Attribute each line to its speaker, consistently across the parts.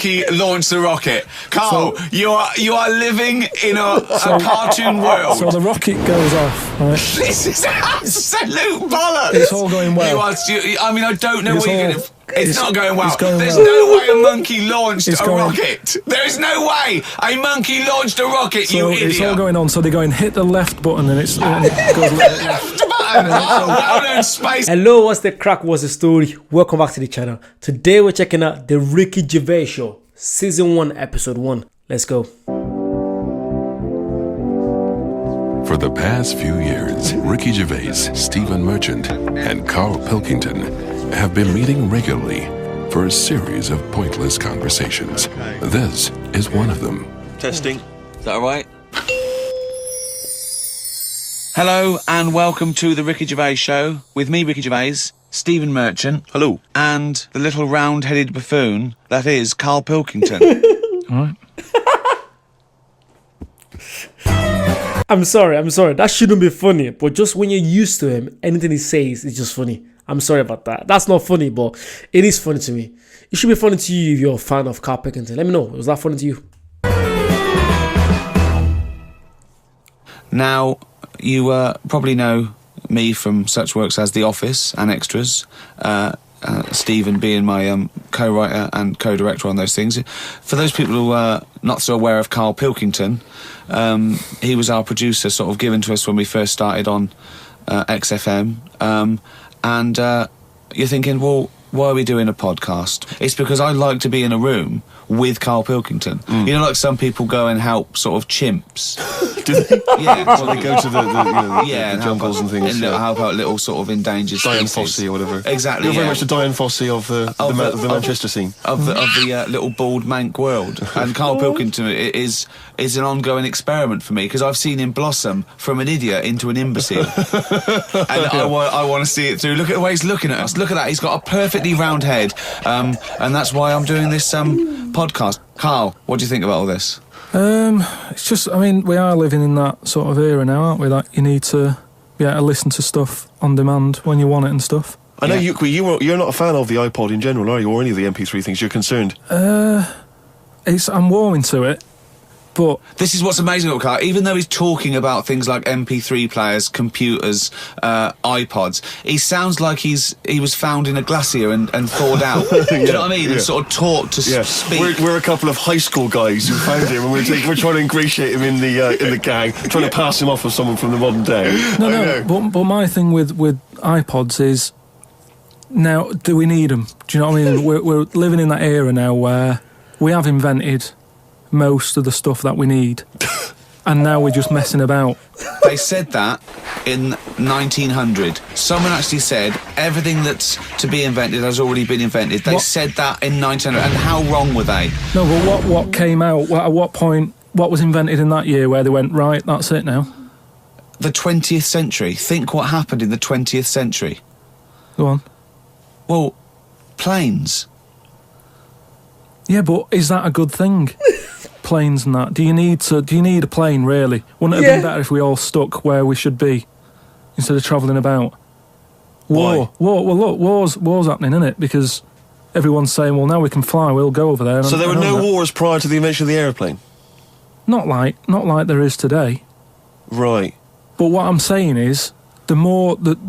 Speaker 1: He launched the rocket. Carl, you are living in a cartoon world.
Speaker 2: So the rocket goes off, right?
Speaker 1: This is absolute bollocks.
Speaker 2: It's all going well.
Speaker 1: I don't know what you're going to... It's not going well. There's
Speaker 2: well.
Speaker 1: no way a monkey launched a rocket. There is no way a monkey launched a rocket, you idiot.
Speaker 2: It's all going on, so they go and hit the left button and it goes left.
Speaker 1: Well-known space.
Speaker 3: Hello, what's the crack? What's the story? Welcome back to the channel. Today we're checking out the Ricky Gervais Show, Season 1, Episode 1. Let's go.
Speaker 4: For the past few years, Ricky Gervais, Stephen Merchant, and Carl Pilkington have been meeting regularly for a series of pointless conversations. This is one of them.
Speaker 1: Testing. Is that all right? Hello and welcome to the Ricky Gervais Show with me, Ricky Gervais, Stephen Merchant. Hello. And the little round-headed buffoon that is Carl Pilkington.
Speaker 2: All right.
Speaker 3: I'm sorry. That shouldn't be funny, but just when you're used to him, anything he says is just funny. I'm sorry about that. That's not funny, but it is funny to me. It should be funny to you if you're a fan of Carl Pilkington. Let me know. Was that funny to you?
Speaker 1: Now, you probably know me from such works as The Office and Extras, Stephen being my co-writer and co-director on those things. For those people who are not so aware of Carl Pilkington, he was our producer, sort of given to us when we first started on XFM. And you're thinking, well, why are we doing a podcast? It's because I like to be in a room with Carl Pilkington. You know, like some people go and help sort of chimps.
Speaker 5: Do they?
Speaker 1: Yeah.
Speaker 5: Well, they go to the jungles and things.
Speaker 1: And help out little sort of endangered
Speaker 5: Diane
Speaker 1: species.
Speaker 5: Fossey or whatever.
Speaker 1: Exactly.
Speaker 5: You're very much the Diane Fossey of the Manchester scene.
Speaker 1: Of the little bald mank world. And Carl Pilkington is an ongoing experiment for me because I've seen him blossom from an idiot into an imbecile. And I want to see it through. Look at the way he's looking at us. Look at that. He's got a perfectly round head. And that's why I'm doing this podcast. Carl, what do you think about all this?
Speaker 2: It's just, I mean, we are living in that sort of era now, aren't we? That you need to be able to listen to stuff on demand when you want it and stuff.
Speaker 5: I know you're not a fan of the iPod in general, are you? Or any of the MP3 things? You're concerned?
Speaker 2: I'm warming to it, but
Speaker 1: this is what's amazing about Carl. Even though he's talking about things like MP3 players, computers, iPods, he sounds like he was found in a glacier and thawed out. Do you know what I mean? And sort of taught to speak.
Speaker 5: We're a couple of high school guys who found him, and we're trying to ingratiate him in the gang, trying to pass him off as someone from the modern day.
Speaker 2: No. But my thing with iPods is, now, do we need them? Do you know what I mean? We're living in that era now where we have invented most of the stuff that we need, and now we're just messing about.
Speaker 1: They said that in 1900. Someone actually said everything that's to be invented has already been invented. They said that in 1900, and how wrong were they?
Speaker 2: No, but what came out? At what point? What was invented in that year where they went, right, that's it now?
Speaker 1: The 20th century. Think what happened in the 20th century.
Speaker 2: Go on.
Speaker 1: Well, planes.
Speaker 2: Yeah, but is that a good thing? Planes and that. Do you need a plane, really? Wouldn't it have been better if we all stuck where we should be instead of travelling about? War. Well, look, war's happening, isn't it? Because everyone's saying, well, now we can fly, we'll go over there.
Speaker 5: So there were no wars prior to the invention of the aeroplane?
Speaker 2: Not like there is today.
Speaker 5: Right.
Speaker 2: But what I'm saying is, the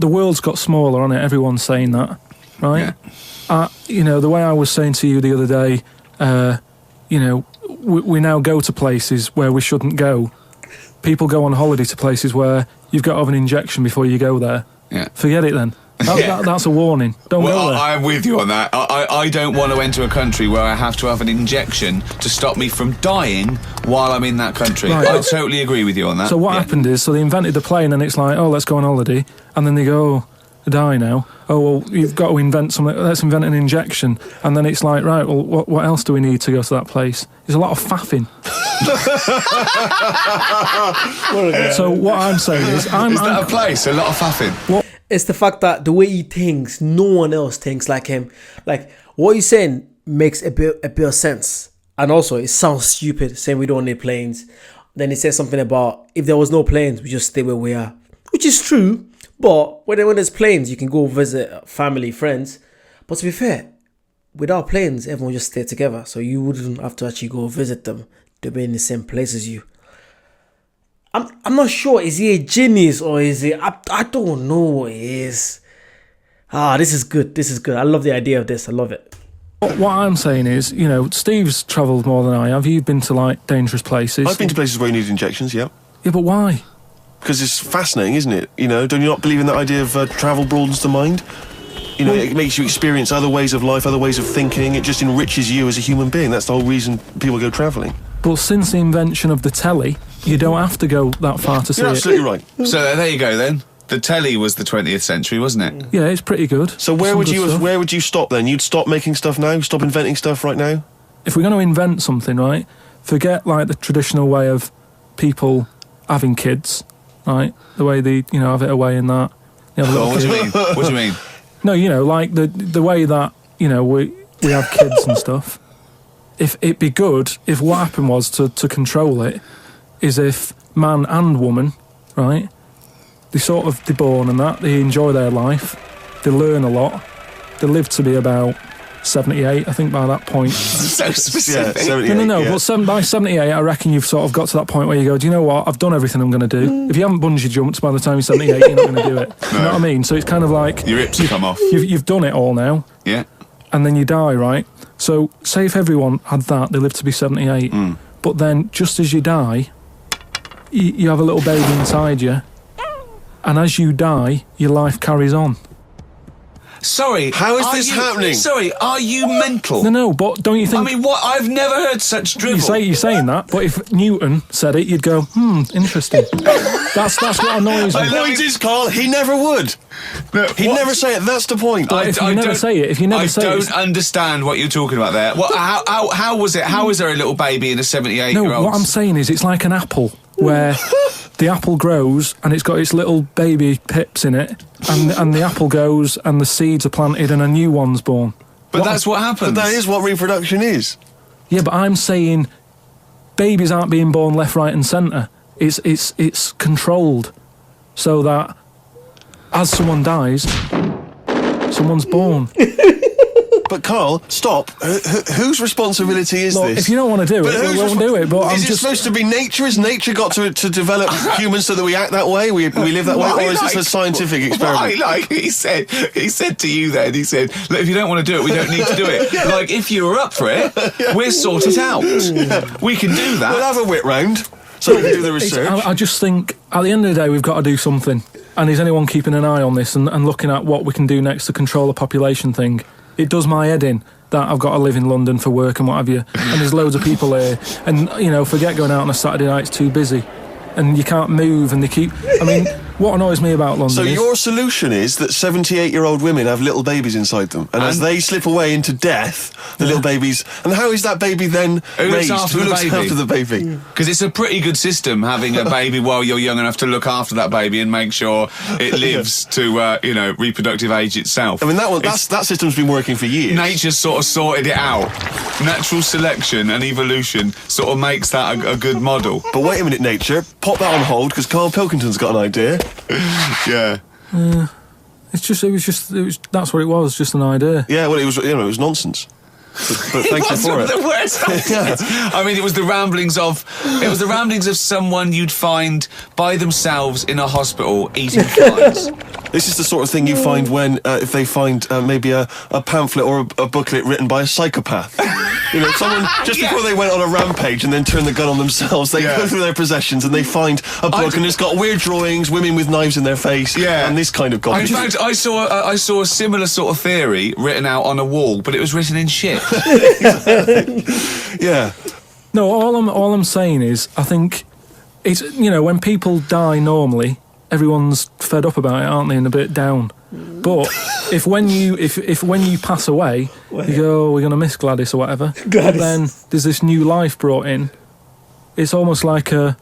Speaker 2: world's got smaller on it. Everyone's saying that, right? Yeah. The way I was saying to you the other day, we now go to places where we shouldn't go. People go on holiday to places where you've got to have an injection before you go there. Yeah. Forget it then. That's a warning. Don't go there.
Speaker 1: I'm with you on that. I don't want to enter a country where I have to have an injection to stop me from dying while I'm in that country. Right. I totally agree with you on that.
Speaker 2: So what happened is, they invented the plane and it's like, oh, let's go on holiday. And then they go, die now. Oh, well, you've got to invent something. Let's invent an injection. And then it's like, right, well, what else do we need to go to that place? There's a lot of faffing. So what I'm saying is... Is
Speaker 1: that a place? A lot of faffing?
Speaker 3: What? It's the fact that the way he thinks, no one else thinks like him. Like, what he's saying makes a bit of sense. And also, it sounds stupid, saying we don't need planes. Then he says something about, if there was no planes, we just stay where we are. Which is true. But when there's planes, you can go visit family, friends. But to be fair, without planes, everyone just stay together, so you wouldn't have to actually go visit them. They'll be in the same place as you. I'm not sure. Is he a genius or is he? I don't know what he is. This is good. This is good. I love the idea of this. I love it.
Speaker 2: What I'm saying is, Steve's travelled more than I have. You've been to, like, dangerous places.
Speaker 5: I've been to places where you need injections, yeah.
Speaker 2: Yeah, but why?
Speaker 5: Because it's fascinating, isn't it? Don't you not believe in that idea of travel broadens the mind? It makes you experience other ways of life, other ways of thinking. It just enriches you as a human being. That's the whole reason people go travelling.
Speaker 2: But since the invention of the telly, you don't have to go that far to see
Speaker 5: You're absolutely right.
Speaker 1: So there you go then. The telly was the 20th century, wasn't it?
Speaker 2: Yeah, it's pretty good.
Speaker 5: So where would you stop then? You'd stop making stuff now? Stop inventing stuff right now?
Speaker 2: If we're going to invent something, right, forget, like, the traditional way of people having kids, right? The way they, have it away in that.
Speaker 1: What do you mean? What do you mean?
Speaker 2: No, like the way that, we have kids and stuff. If it'd be good if what happened was to control it is if man and woman, right, they're born and that, they enjoy their life, they learn a lot, they live to be about 78, I think, by that point.
Speaker 1: So specific.
Speaker 5: Yeah, 78,
Speaker 2: No,
Speaker 5: yeah.
Speaker 2: but by 78, I reckon you've sort of got to that point where you go, do you know what, I've done everything I'm going to do. If you haven't bungee jumped by the time you're 78, you're not going to do it. You know what I mean? So it's kind of like...
Speaker 1: Your hips come off.
Speaker 2: You've done it all now.
Speaker 1: Yeah.
Speaker 2: And then you die, right? So, say if everyone had that, they live to be 78. But then, just as you die, you have a little baby inside you. And as you die, your life carries on.
Speaker 1: Sorry.
Speaker 5: How is this happening?
Speaker 1: Sorry, are you mental?
Speaker 2: No, but don't you think...
Speaker 1: I mean, what? I've never heard such drivel.
Speaker 2: You're saying that, but if Newton said it, you'd go, interesting. That's what annoys me.
Speaker 5: The point is, Carl, he never would. He'd never say it. That's the point.
Speaker 2: If you never say it,
Speaker 1: I don't understand what you're talking about there. How was it? How is there a little baby in a 78-year-old?
Speaker 2: No, what I'm saying is it's like an apple where the apple grows and it's got its little baby pips in it, and the apple goes and the seeds are planted and a new one's born.
Speaker 1: But that's what happens.
Speaker 5: But that is what reproduction is.
Speaker 2: Yeah, but I'm saying babies aren't being born left, right, and centre. It's controlled so that as someone dies, someone's born.
Speaker 5: But Carl, stop. Whose responsibility is this?
Speaker 2: If you don't want to do it, we won't do it. But
Speaker 5: is it supposed to be nature? Has nature got to develop humans so that we act that way? We live that way? Or is this a scientific experiment?
Speaker 1: He said to you then, he said, look, if you don't want to do it, we don't need to do it. Like, if you were up for it, we'll sort it out. We can do that.
Speaker 5: We'll have a wit round so we can do the research.
Speaker 2: I just think, at the end of the day, we've got to do something. And is anyone keeping an eye on this and looking at what we can do next to control the population thing? It does my head in that I've got to live in London for work and what have you. And there's loads of people here. And, forget going out on a Saturday night, it's too busy. And you can't move and they keep... I mean, what annoys me about London is...
Speaker 5: So your solution is that 78-year-old women have little babies inside them. And as they slip away into death, the little babies... And how is that baby then raised? Who looks after the baby?
Speaker 1: Because it's a pretty good system, having a baby while you're young enough to look after that baby and make sure it lives to, reproductive age itself.
Speaker 5: I mean, that system's been working for years.
Speaker 1: Nature's sort of sorted it out. Natural selection and evolution sort of makes that a good model.
Speaker 5: But wait a minute, nature. Pop that on hold, because Carl Pilkington's got an idea.
Speaker 1: Yeah.
Speaker 2: It was that's what it was, just an idea.
Speaker 5: Yeah, well, it was nonsense. But thank you for it.
Speaker 1: The worst I mean, it was the ramblings of someone you'd find by themselves in a hospital eating flies.
Speaker 5: This is the sort of thing you find when if they find maybe a pamphlet or a booklet written by a psychopath. Someone just before they went on a rampage and then turned the gun on themselves, they go through their possessions and they find a book and it's got weird drawings, women with knives in their face, and this kind of garbage.
Speaker 1: In fact, I saw a similar sort of theory written out on a wall, but it was written in shit.
Speaker 5: Yeah.
Speaker 2: No, all I'm saying is, I think it's when people die normally, everyone's fed up about it, aren't they, and a bit down. But if when you pass away, you go, we're going to miss Gladys or whatever.
Speaker 3: Gladys.
Speaker 2: Then there's this new life brought in. It's almost like a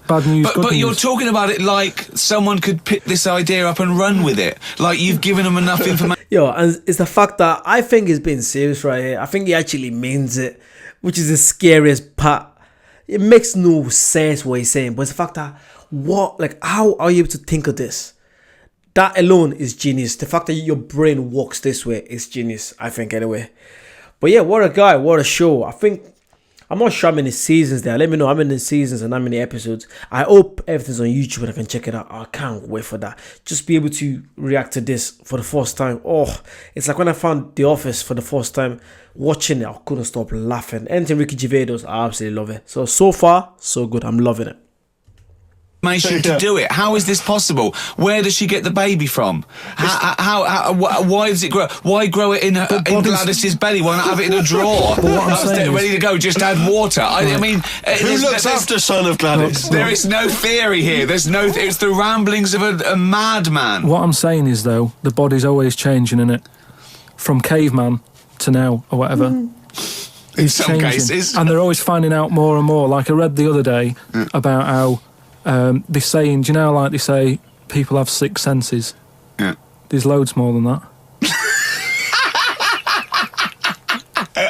Speaker 2: bad news.
Speaker 1: But you're talking about it like someone could pick this idea up and run with it. Like you've given them enough information.
Speaker 3: Yo, and it's the fact that I think he's being serious right here. I think he actually means it, which is the scariest part. It makes no sense what he's saying, but it's the fact that how are you able to think of this? that alone is genius. The fact that your brain works this way is genius, I think, anyway. But yeah, what a guy, what a show. I'm not sure how many seasons there. Let me know how many seasons and how many episodes. I hope everything's on YouTube and I can check it out. I can't wait for that. Just be able to react to this for the first time. Oh, it's like when I found The Office for the first time. Watching it, I couldn't stop laughing. Anything Ricky Gervais does, I absolutely love it. So far, so good. I'm loving it.
Speaker 1: To do it. How is this possible? Where does she get the baby from? Why does it grow? Why grow it in Gladys's belly? Why not have it in a drawer? Ready to go? Just add water. I mean,
Speaker 5: who looks after son of Gladys?
Speaker 1: There is no theory here. There's no. It's the ramblings of a madman.
Speaker 2: What I'm saying is, though, the body's always changing, innit? From caveman to now or whatever.
Speaker 1: In some cases,
Speaker 2: and they're always finding out more and more. Like I read the other day about how. They're saying, do you know, like they say, people have 6 senses?
Speaker 1: Yeah.
Speaker 2: There's loads more than that.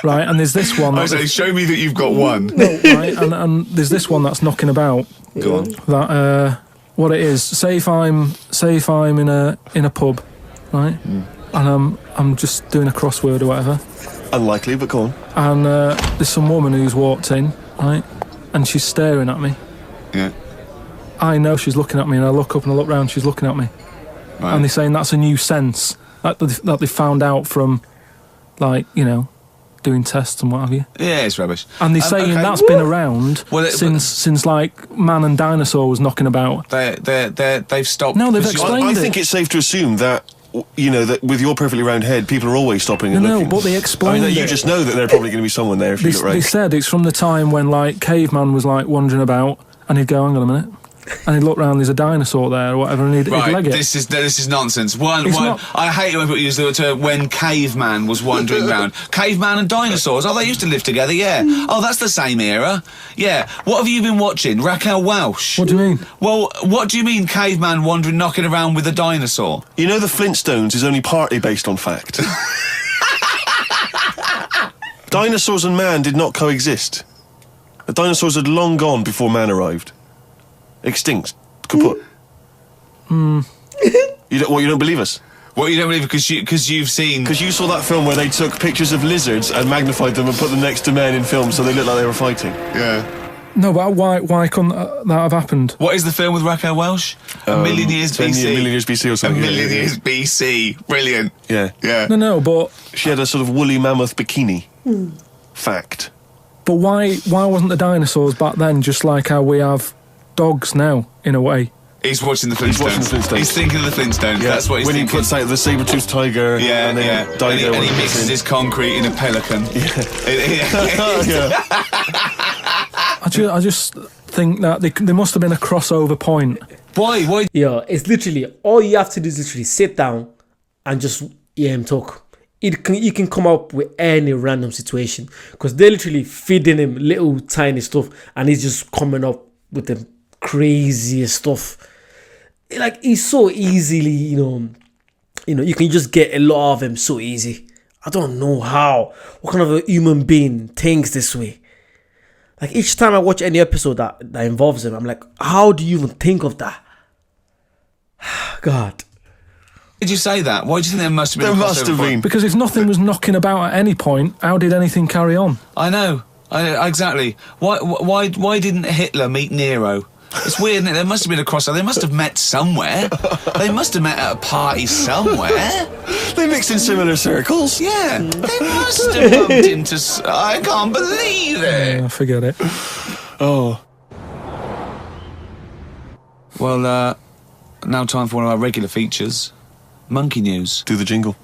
Speaker 2: Right, and there's this one.
Speaker 1: I say, show me that you've got one.
Speaker 2: No, right, and there's this one that's knocking about.
Speaker 1: Go on.
Speaker 2: That what it is. Say if I'm in a pub, right, and I'm just doing a crossword or whatever.
Speaker 5: Unlikely, but go on.
Speaker 2: And there's some woman who's walked in, right, and she's staring at me.
Speaker 1: Yeah.
Speaker 2: I know she's looking at me, and I look up and I look round, she's looking at me. Right. And they're saying that's a new sense that they found out from, like, you know, doing tests and what have you.
Speaker 1: Yeah, it's rubbish.
Speaker 2: And they're saying that's been around since like man and dinosaur was knocking about.
Speaker 1: They've stopped.
Speaker 2: No, they've explained it.
Speaker 5: I think it's safe to assume that, you know, that with your perfectly round head, people are always stopping and looking.
Speaker 2: No, but they explained it.
Speaker 5: You just know that there's probably going to be someone there if you look right.
Speaker 2: They said it's from the time when, like, caveman was, like, wandering about, and he'd go, hang on a minute. And he'd look round, there's a dinosaur there or whatever, and he'd leg it.
Speaker 1: This is nonsense. I hate it when people use the term when caveman was wandering round. Caveman and dinosaurs, they used to live together, yeah. Oh, that's the same era. Yeah. What have you been watching? Raquel Welch?
Speaker 2: What do you mean?
Speaker 1: Well, what do you mean caveman wandering, knocking around with a dinosaur?
Speaker 5: You know the Flintstones is only partly based on fact. Dinosaurs and man did not coexist. The dinosaurs had long gone before man arrived. Extinct. Kaput. You don't believe us?
Speaker 1: Well, you don't believe it because you've seen...
Speaker 5: Because you saw that film where they took pictures of lizards and magnified them and put them next to men in films so they looked like they were fighting.
Speaker 1: Yeah.
Speaker 2: No, but why couldn't that have happened?
Speaker 1: What is the film with Raquel Welch? A Million Years BC.
Speaker 5: A Million Years BC or something.
Speaker 1: A Million Years BC. Brilliant.
Speaker 5: Yeah.
Speaker 1: Yeah.
Speaker 2: No, but...
Speaker 5: She had a sort of woolly mammoth bikini. Fact.
Speaker 2: But why wasn't the dinosaurs back then just like how we have dogs now, in a way?
Speaker 1: He's watching the Flintstones. He's thinking of the Flintstones. Yeah. That's what he's thinking.
Speaker 5: When he puts out the saber-toothed tiger.
Speaker 1: Yeah, and he mixes his concrete in a pelican. Yeah.
Speaker 2: I just think that there must have been a crossover point.
Speaker 1: Why?
Speaker 3: Yeah, it's literally, all you have to do is literally sit down and just hear him talk. You can come up with any random situation because they're literally feeding him little tiny stuff and he's just coming up with the craziest stuff. Like, he's so easily, you know, you can just get a lot of him so easy. I don't know what kind of a human being thinks this way. Like, each time I watch any episode that involves him, I'm like, how do you even think of that? God.
Speaker 1: Why did you say that? Why do you think there must have been?
Speaker 5: There must have been.
Speaker 2: Because if nothing was knocking about at any point, how did anything carry on?
Speaker 1: I know. Exactly. Why didn't Hitler meet Nero? It's weird, isn't it? There must have been a crossover. They must have met somewhere. They must have met at a party somewhere.
Speaker 5: They mixed in similar circles.
Speaker 1: Yeah. They must have bumped into... I can't believe it.
Speaker 2: I forget it.
Speaker 5: Oh.
Speaker 1: Well, now time for one of our regular features. Monkey News.
Speaker 5: Do the jingle.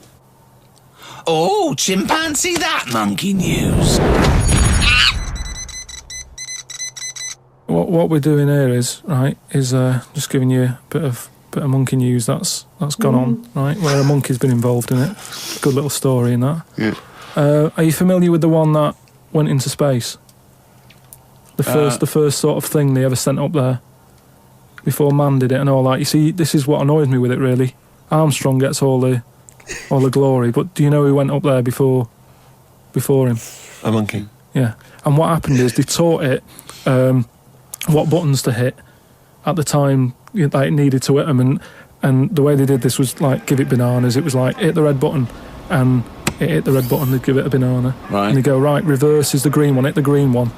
Speaker 1: Oh, chimpanzee that monkey news.
Speaker 2: What we're doing here is just giving you a bit of monkey news that's gone on, right? Where a monkey's been involved in it. Good little story in that.
Speaker 1: Yeah.
Speaker 2: Are you familiar with the one that went into space? The first sort of thing they ever sent up there before man did it and all that. You see, this is what annoys me with it really. Armstrong gets all the glory, but do you know who went up there before him?
Speaker 5: A monkey.
Speaker 2: Yeah. And what happened is they taught it what buttons to hit at the time it needed to hit them, And the way they did this was like give it bananas. It was like hit the red button, and it hit the red button. They'd give it a banana,
Speaker 1: Right.
Speaker 2: and they go right. Reverse is the green one. Hit the green one,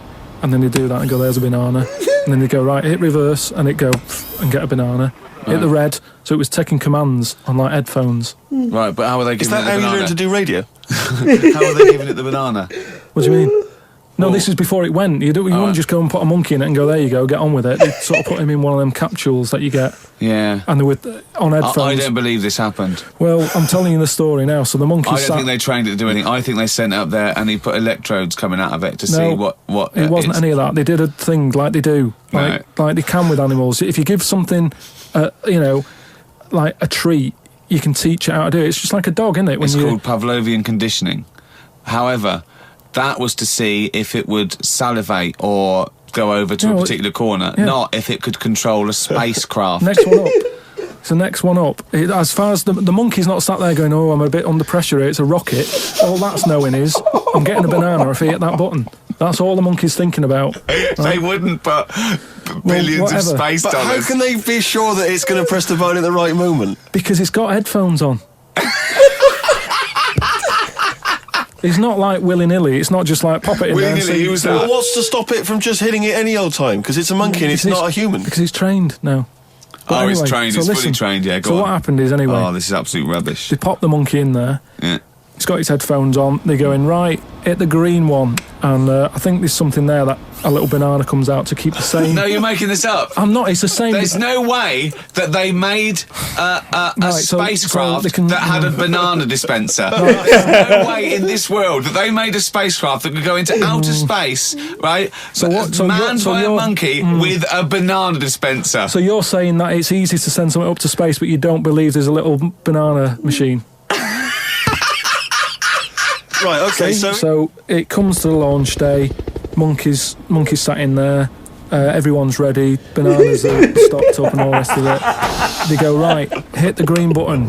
Speaker 2: and then they do that and go there's a banana, and then they go right. Hit reverse, and it go and get a banana. Hit the red. So it was taking commands on like headphones.
Speaker 1: Right, but how are they
Speaker 5: Is
Speaker 1: giving
Speaker 5: that
Speaker 1: it the
Speaker 5: how you
Speaker 1: banana?
Speaker 5: learn to do radio?
Speaker 1: How are they giving it the banana?
Speaker 2: What do you mean? No, this is before it went. You wouldn't just go and put a monkey in it and go, there you go, get on with it. They sort of put him in one of them capsules that you get.
Speaker 1: Yeah.
Speaker 2: And they were on headphones.
Speaker 1: I don't believe this happened.
Speaker 2: Well, I'm telling you the story now. So the monkey
Speaker 1: I don't think they trained it to do anything. I think they sent it up there and he put electrodes coming out of it to see what
Speaker 2: it wasn't
Speaker 1: is.
Speaker 2: any of that. They did a thing like they do, like they can with animals. If you give something, like a treat, you can teach it how to do it. It's just like a dog, isn't it?
Speaker 1: It's called Pavlovian conditioning. However, that was to see if it would salivate or go over to a particular corner, not if it could control a spacecraft.
Speaker 2: Next one up. It's the next one up. As far as the monkey's not sat there going, oh, I'm a bit under pressure here, it's a rocket. All that's knowing is, I'm getting a banana if I hit that button. That's all the monkey's thinking about. Right?
Speaker 1: They wouldn't put billions of space
Speaker 5: But
Speaker 1: dollars.
Speaker 5: how can they be sure that it's going to press the button at the right moment?
Speaker 2: Because it's got headphones on. It's not like willy-nilly. It's not just like pop it in there.
Speaker 1: Willy-nilly, who's that?
Speaker 5: Well, what's to stop it from just hitting it any old time? Because it's a monkey and it's not a human.
Speaker 2: Because he's trained now. But
Speaker 1: it's
Speaker 2: anyway,
Speaker 1: trained.
Speaker 2: so
Speaker 1: It's fully
Speaker 2: listen,
Speaker 1: trained, yeah, go
Speaker 2: So
Speaker 1: on.
Speaker 2: what happened is, anyway,
Speaker 1: Oh, this is absolute rubbish.
Speaker 2: they pop the monkey in there.
Speaker 1: Yeah.
Speaker 2: He's got his headphones on. They go in, right, hit the green one. And I think there's something there that a little banana comes out to keep the same.
Speaker 1: No, you're making this up.
Speaker 2: I'm not. It's the same.
Speaker 1: There's no way that they made a
Speaker 2: so
Speaker 1: spacecraft
Speaker 2: they can-
Speaker 1: that had a banana dispenser. There's no way in this world that they made a spacecraft that could go into outer space, right?
Speaker 2: So what- so
Speaker 1: manned
Speaker 2: you're- so
Speaker 1: by a
Speaker 2: you're-
Speaker 1: monkey with a banana dispenser.
Speaker 2: So you're saying that it's easy to send something up to space, but you don't believe there's a little banana machine.
Speaker 5: Right, okay,
Speaker 2: So it comes to the launch day. Monkeys sat in there. Everyone's ready. Bananas are stocked up and all the rest of it. They go, right, hit the green button.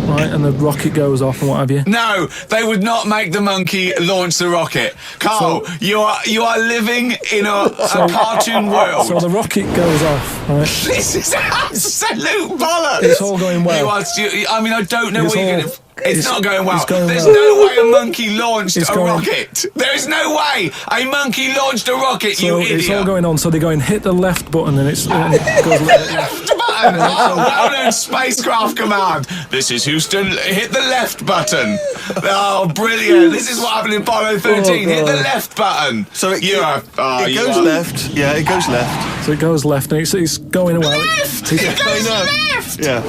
Speaker 2: Right, and the rocket goes off and what have you.
Speaker 1: No, they would not make the monkey launch the rocket. Carl, you are living in a cartoon world.
Speaker 2: So the rocket goes off, right?
Speaker 1: This is absolute bollocks.
Speaker 2: It's all going well.
Speaker 1: I don't know
Speaker 2: It's
Speaker 1: what you're
Speaker 2: all-
Speaker 1: going to... It's not going well.
Speaker 2: it's going
Speaker 1: There's
Speaker 2: well.
Speaker 1: no way a monkey launched
Speaker 2: It's
Speaker 1: a
Speaker 2: going-
Speaker 1: rocket. There is no way a monkey launched a rocket,
Speaker 2: So
Speaker 1: you idiot.
Speaker 2: it's all going on. So they go and hit the left button and it goes
Speaker 1: Left button. Oh, well-known spacecraft command. This is Houston. Hit the left button. Oh, brilliant. This is what happened in Apollo 13. Hit the left button.
Speaker 5: So it
Speaker 1: you
Speaker 5: goes left. Yeah, it goes left.
Speaker 2: So it goes left and it's going well.
Speaker 1: Left. It goes left.
Speaker 5: Yeah.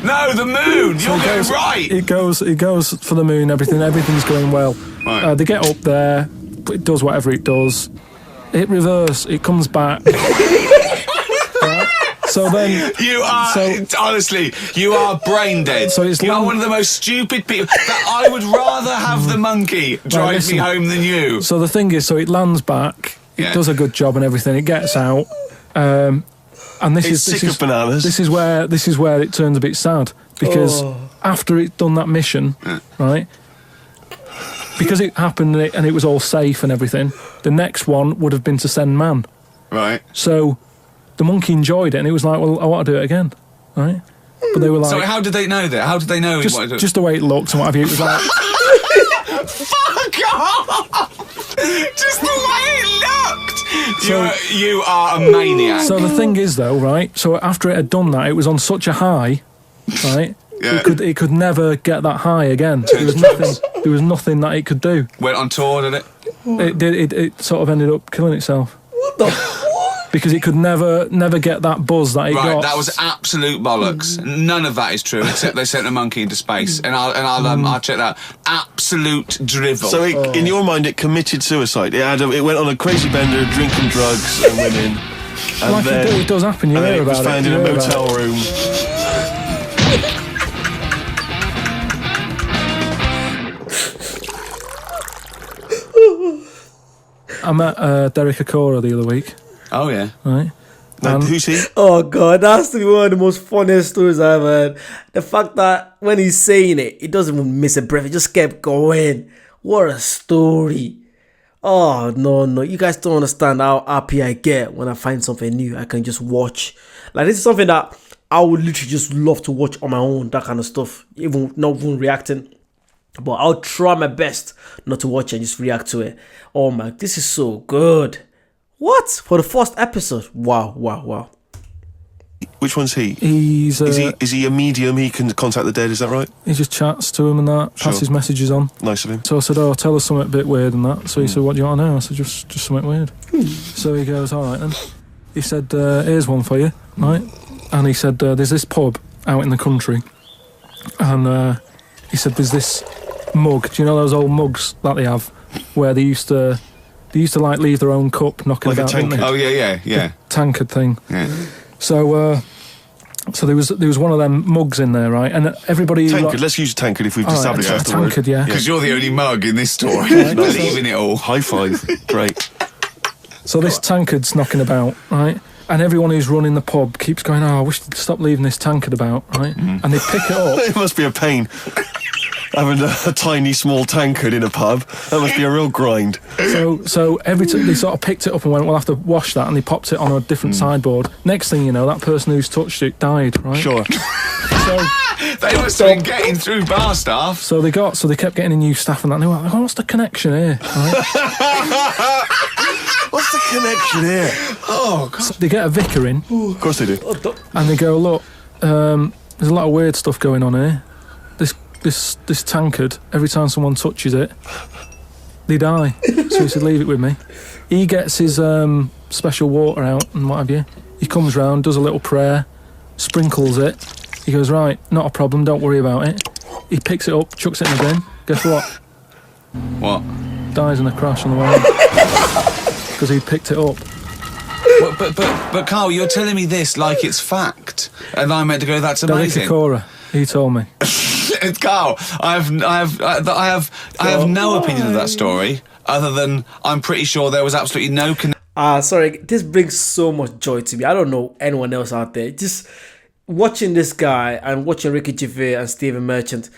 Speaker 1: No, the moon. You're going right.
Speaker 2: It goes for the moon. Everything's going well.
Speaker 1: Right.
Speaker 2: They get up there. It does whatever it does. Hit reverse. It comes back. Right? So then
Speaker 1: You are, honestly, you are brain dead.
Speaker 2: So it's
Speaker 1: you are
Speaker 2: long-
Speaker 1: one of the most stupid people. That I would rather have the monkey drive me
Speaker 2: listen.
Speaker 1: home than you.
Speaker 2: So the thing is, so it lands back.
Speaker 1: Yeah.
Speaker 2: It does a good job and everything. It gets out. And this
Speaker 5: It's
Speaker 2: is
Speaker 5: sick of bananas.
Speaker 2: This is where it turns a bit sad because after it's done that mission, right? Because it happened and it was all safe and everything. The next one would have been to send man.
Speaker 1: Right.
Speaker 2: So the monkey enjoyed it and it was like, well, I want to do it again, right? But they were like,
Speaker 1: So how did they know that? How did they know he wanted to...
Speaker 2: just the way it looked and what have you. It was like,
Speaker 1: Fuck off! Just the way it looked!
Speaker 2: So-
Speaker 1: you are a maniac.
Speaker 2: so the thing is though, right? So after it had done that, it was on such a high, right?
Speaker 1: Yeah.
Speaker 2: It could never get that high again. There was nothing that it could do.
Speaker 1: Went on tour, did it?
Speaker 2: It sort of ended up killing itself. What the? Because it could never get that buzz that it
Speaker 1: Right,
Speaker 2: got.
Speaker 1: that was absolute bollocks. None of that is true, except they sent a monkey into space, and I'll check that. Absolute drivel.
Speaker 5: So in your mind, it committed suicide. It went on a crazy bender, drinking drugs and women. And
Speaker 2: like
Speaker 5: then,
Speaker 2: it does happen. You
Speaker 5: and then
Speaker 2: hear
Speaker 5: it was
Speaker 2: about
Speaker 5: found
Speaker 2: it.
Speaker 5: in
Speaker 2: you
Speaker 5: a
Speaker 2: hear about
Speaker 5: motel
Speaker 2: it.
Speaker 5: room.
Speaker 2: I met Derek Akora the other week,
Speaker 1: oh yeah.
Speaker 2: right?
Speaker 5: No, who's he?
Speaker 3: Oh god, that's to be one of the most funniest stories I've heard. The fact that when he's saying it, he doesn't even miss a breath. He just kept going. What a story. Oh no, you guys don't understand how happy I get when I find something new I can just watch. Like this is something that I would literally just love to watch on my own, that kind of stuff, even not even reacting. But I'll try my best not to watch it and just react to it. Oh my, this is so good. What? For the first episode? Wow.
Speaker 5: Which one's he?
Speaker 2: He's
Speaker 5: Is he a medium? He can contact the dead, is that right?
Speaker 2: he just chats to him and that, passes messages on.
Speaker 5: Nice of him.
Speaker 2: So I said, oh, tell us something a bit weird and that. So he said, what do you want to know? I said, just something weird. So he goes, all right then. He said, here's one for you, right? And he said, there's this pub out in the country. And he said, there's this mug. Do you know those old mugs that they have? Where they used to like leave their own cup knocking
Speaker 5: Like a
Speaker 2: about, didn't they?
Speaker 1: Oh yeah.
Speaker 2: The tankard thing.
Speaker 1: Yeah.
Speaker 2: So there was one of them mugs in there, right? And everybody...
Speaker 5: Tankard, let's use tankard if we've established that's the
Speaker 2: tankard,
Speaker 5: word.
Speaker 2: yeah.
Speaker 1: Because you're the only mug in this story, believing it all.
Speaker 5: High five. Great.
Speaker 2: So this tankard's knocking about, right? And everyone who's running the pub keeps going, oh, I wish they'd stop leaving this tankard about, right? And they pick it up.
Speaker 5: It must be a pain. Having a tiny, small tankard in a pub. That must be a real grind.
Speaker 2: So every time they sort of picked it up and went, we'll have to wash that, and they popped it on a different sideboard. Next thing you know, that person who's touched it died, right?
Speaker 5: Sure.
Speaker 2: So
Speaker 1: They must have been getting through bar staff.
Speaker 2: So they kept getting in new staff and that. And they were like, oh, what's the connection here? Right?
Speaker 5: What's the connection here?
Speaker 1: Oh, God.
Speaker 2: So they get a vicar in.
Speaker 5: Of course they do.
Speaker 2: And they go, look, there's a lot of weird stuff going on here. This tankard, every time someone touches it, they die. So he said, leave it with me. He gets his special water out and what have you. He comes round, does a little prayer, sprinkles it. He goes, right, not a problem, don't worry about it. He picks it up, chucks it in the bin. Guess what?
Speaker 1: What?
Speaker 2: Dies in a crash on the way. Because he picked it up.
Speaker 1: But Carl, you're telling me this like it's fact, and I'm meant to go, that's amazing.
Speaker 2: Cora, he told me.
Speaker 1: Carl, I have no opinion of that story other than I'm pretty sure there was absolutely no connection.
Speaker 3: Sorry, this brings so much joy to me. I don't know anyone else out there. Just watching this guy and watching Ricky Gervais and Stephen Merchant,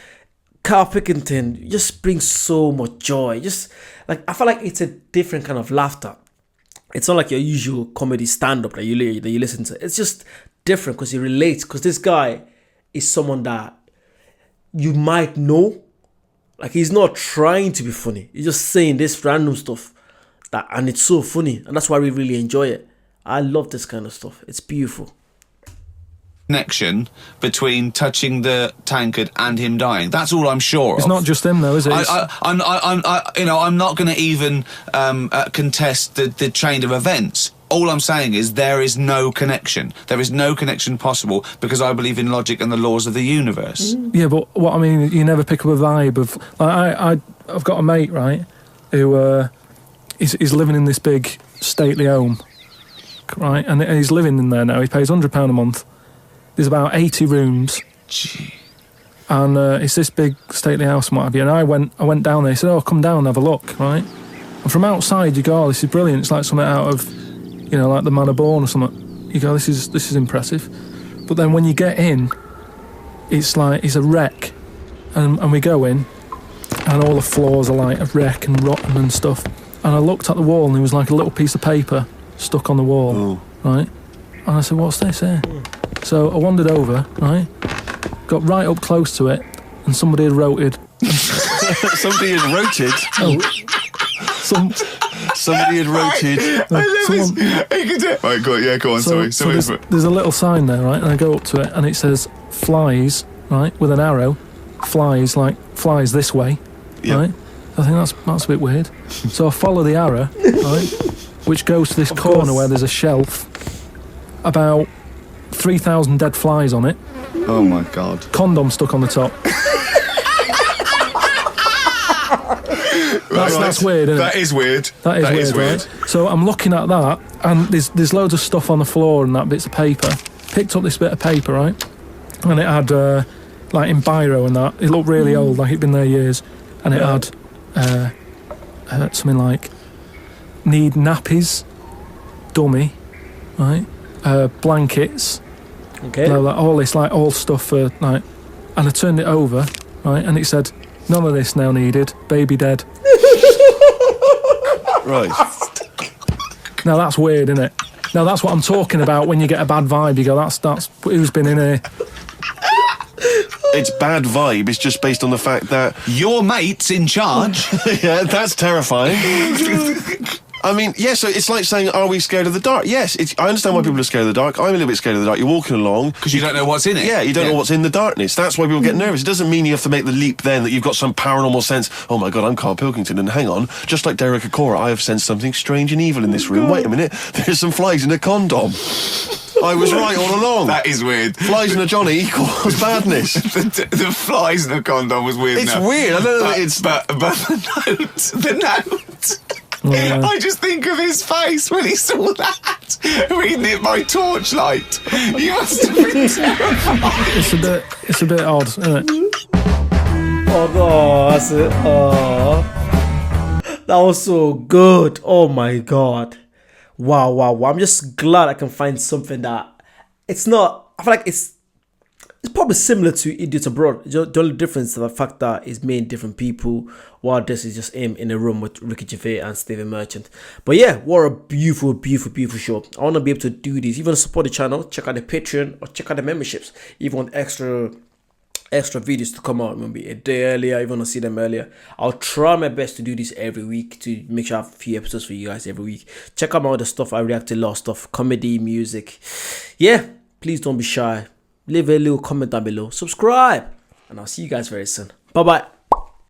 Speaker 3: Carl Pilkington just brings so much joy. Just like, I feel like it's a different kind of laughter. It's not like your usual comedy stand-up that you listen to. It's just different because he relates. Because this guy is someone that you might know. Like, he's not trying to be funny. He's just saying this random stuff and it's so funny, and that's why we really enjoy it. I love this kind of stuff. It's beautiful.
Speaker 1: Connection between touching the tankard and him dying. That's all I'm sure of.
Speaker 2: It's not just him, though, is it?
Speaker 1: I'm not going to even contest the chain of events. All I'm saying is there is no connection. There is no connection possible because I believe in logic and the laws of the universe.
Speaker 2: Yeah, but what I mean, you never pick up a vibe of... Like, I've got a mate, right, who is living in this big stately home, right, and he's living in there now. He pays £100 a month. There's about 80 rooms.
Speaker 1: Gee.
Speaker 2: And it's this big stately house and what have you. And I went down there. He said, oh, come down and have a look, right? And from outside you go, oh, this is brilliant. It's like something out of, like the Man of Born or something. You go, this is impressive. But then when you get in, it's like, it's a wreck. And we go in, and all the floors are like a wreck and rotten and stuff. And I looked at the wall and there was like a little piece of paper stuck on the wall, right? And I said, what's this here? So I wandered over, right? Got right up close to it, and somebody had roted.
Speaker 5: Somebody had roted?
Speaker 2: Oh.
Speaker 5: Somebody had roted.
Speaker 1: Right, go on, sorry.
Speaker 2: So there's a little sign there, right? And I go up to it, and it says, flies, right? With an arrow. Flies this way, right? I think that's a bit weird. So I follow the arrow, right? Which goes to this corner where there's a shelf. About 3,000 dead flies on it.
Speaker 1: Oh my God.
Speaker 2: Condom stuck on the top. That's weird, isn't it?
Speaker 1: That is weird.
Speaker 2: That is weird. Right? So I'm looking at that, and there's loads of stuff on the floor and that bits of paper. Picked up this bit of paper, right? And it had, like in biro and that, it looked really old, like it'd been there years. And it had something like, need nappies, dummy, right? Blankets,
Speaker 3: okay,
Speaker 2: all this, like, all stuff for, like, and I turned it over, right, and it said, none of this now needed, baby dead.
Speaker 5: Right.
Speaker 2: Now that's weird, isn't it? Now that's what I'm talking about. When you get a bad vibe, you go, that's who's been in here.
Speaker 5: It's bad vibe. It's just based on the fact that
Speaker 1: your mate's in charge.
Speaker 5: Yeah, that's terrifying. I mean, yeah, so it's like saying, are we scared of the dark? Yes, I understand why people are scared of the dark. I'm a little bit scared of the dark. You're walking along.
Speaker 1: Because you don't know what's in it.
Speaker 5: Yeah, you don't know what's in the darkness. That's why people get nervous. It doesn't mean you have to make the leap then that you've got some paranormal sense. Oh my God, I'm Carl Pilkington, and hang on, just like Derek Acora, I have sensed something strange and evil in this room. Wait a minute, there's some flies in a condom. I was right all along.
Speaker 1: That is weird.
Speaker 5: Flies in a Johnny equals badness.
Speaker 1: the flies in a condom was weird.
Speaker 5: It's weird. I don't know.
Speaker 1: But the note. Yeah. I just think of his face when he saw that, reading it by torchlight. You must have been terrified.
Speaker 2: It's a bit odd, isn't it?
Speaker 3: Oh no, that's it. Oh, that was so good. Oh my God. Wow. I'm just glad I can find something that it's not. I feel like it's probably similar to Idiots Abroad. The only difference is the fact that it's made different people, while this is just him in a room with Ricky Gervais and Stephen Merchant. But yeah, what a beautiful show. I want to be able to do this. If you want to support the channel, check out the Patreon or check out the memberships. If you want extra videos to come out, maybe a day earlier, you want to see them earlier. I'll try my best to do this every week, to make sure I have a few episodes for you guys every week. Check out my other stuff. I react to a lot of stuff, comedy, music. Yeah, please don't be shy. Leave a little comment down below, subscribe, and I'll see you guys very soon. Bye bye.